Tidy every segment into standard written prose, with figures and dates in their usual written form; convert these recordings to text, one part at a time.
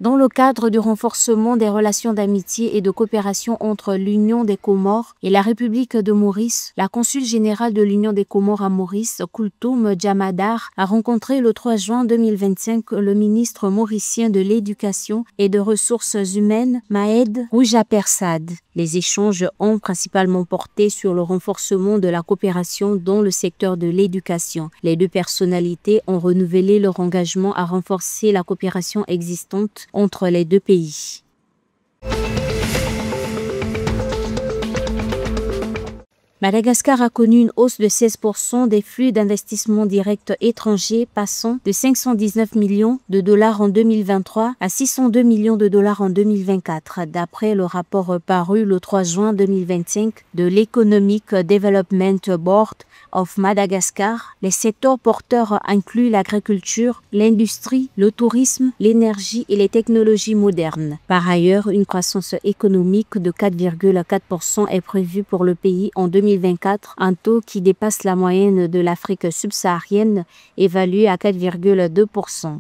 Dans le cadre du renforcement des relations d'amitié et de coopération entre l'Union des Comores et la République de Maurice, la consul générale de l'Union des Comores à Maurice, Koultoum Djamadar, a rencontré le 3 juin 2025 le ministre mauricien de l'Éducation et de Ressources humaines, Mahed Roujapersad. Les échanges ont principalement porté sur le renforcement de la coopération dans le secteur de l'éducation. Les deux personnalités ont renouvelé leur engagement à renforcer la coopération existante entre les deux pays. Madagascar a connu une hausse de 16% des flux d'investissements directs étrangers, passant de 519 millions de dollars en 2023 à 602 millions de dollars en 2024, d'après le rapport paru le 3 juin 2025 de l'Economic Development Board of Madagascar. Les secteurs porteurs incluent l'agriculture, l'industrie, le tourisme, l'énergie et les technologies modernes. Par ailleurs, une croissance économique de 4,4% est prévue pour le pays en 2024, un taux qui dépasse la moyenne de l'Afrique subsaharienne, évaluée à 4,2%.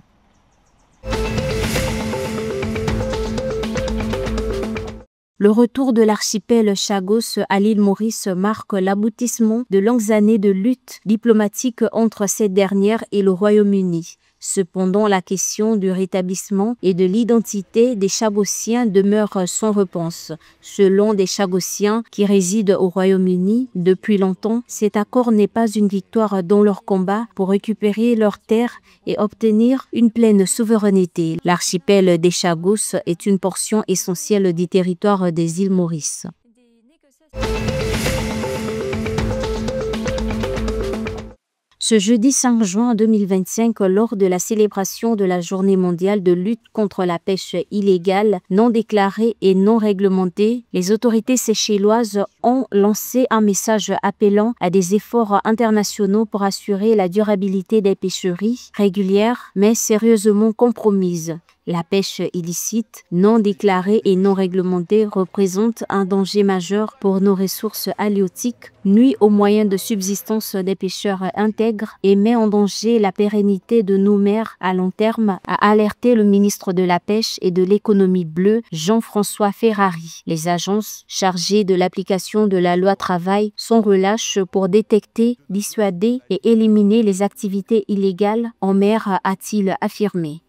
Le retour de l'archipel Chagos à l'île Maurice marque l'aboutissement de longues années de lutte diplomatique entre cette dernière et le Royaume-Uni. Cependant, la question du rétablissement et de l'identité des Chagossiens demeure sans réponse. Selon des Chagossiens qui résident au Royaume-Uni depuis longtemps, cet accord n'est pas une victoire dans leur combat pour récupérer leurs terres et obtenir une pleine souveraineté. L'archipel des Chagos est une portion essentielle du territoire des îles Maurice. Ce jeudi 5 juin 2025, lors de la célébration de la Journée mondiale de lutte contre la pêche illégale, non déclarée et non réglementée, les autorités seychelloises ont lancé un message appelant à des efforts internationaux pour assurer la durabilité des pêcheries régulières mais sérieusement compromises. La pêche illicite, non déclarée et non réglementée représente un danger majeur pour nos ressources halieutiques, nuit aux moyens de subsistance des pêcheurs intègres et met en danger la pérennité de nos mers à long terme, a alerté le ministre de la Pêche et de l'Économie bleue, Jean-François Ferrari. Les agences chargées de l'application de la loi travail sont relâches pour détecter, dissuader et éliminer les activités illégales en mer, a-t-il affirmé.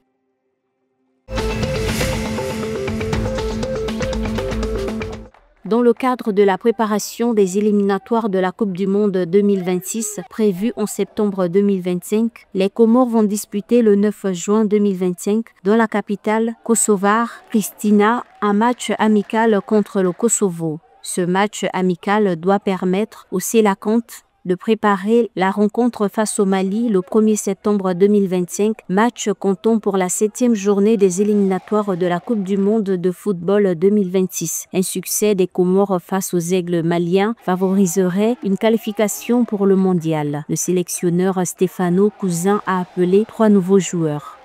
Dans le cadre de la préparation des éliminatoires de la Coupe du Monde 2026 prévue en septembre 2025, les Comores vont disputer le 9 juin 2025 dans la capitale kosovare, Pristina, un match amical contre le Kosovo. Ce match amical doit permettre au Sélacanthe de préparer la rencontre face au Mali le 1er septembre 2025, match comptant pour la 7e journée des éliminatoires de la Coupe du Monde de football 2026. Un succès des Comores face aux Aigles maliens favoriserait une qualification pour le mondial. Le sélectionneur Stefano Cousin a appelé 3 nouveaux joueurs.